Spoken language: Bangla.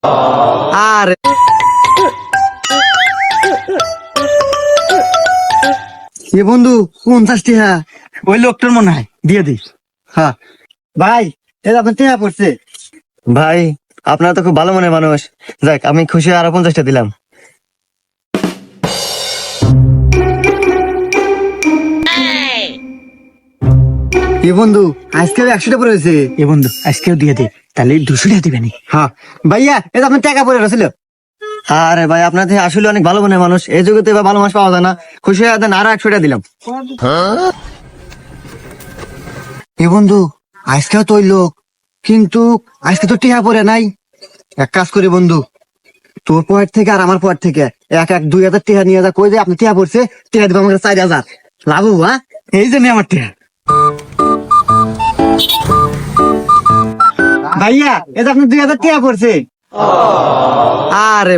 আর এ বন্ধু 50 টাকা ওই লোকটার মনে হয় দিয়ে দিস। হ্যাঁ ভাই, এটা আপনার টাকা পড়ছে। ভাই আপনারা তো খুব ভালো মনের মানুষ, যাক আমি খুশি, আরো 50টা দিলাম। এ বন্ধু আজকে 100 টাকা পড়েছে। এ বন্ধু আজকেও দিয়ে দে, তাহলে 200 টাকা দিবেনি। হ্যাঁ ভাইয়া, এটা আপনার টাকা পড়ে রয়েছিল। আরে ভাই আপনাদের আসলে অনেক ভালো মনের মানুষ, এই যুগে তো এবার ভালো মানুষ পাওয়া যায় না। খুশি হয়ে দেন, আরো 100 টাকা দিলাম। এ বন্ধু আজকেও তো ওই লোক, কিন্তু আজকে তো টিহা পড়ে নাই। এক কাজ করি বন্ধু, তোর পয়েন্ট থেকে আর আমার পয়েন্ট থেকে 2,000 টিহা নিয়ে যা, কই যে আপনি টিহা পড়ছে, টিহা দিব আমাকে 4,000 লাভ হবো। হ্যাঁ, এই জন্য আমার টিহা। ভাইয়া, এটা আপনি 2,000 টিহা পড়ছে। আরে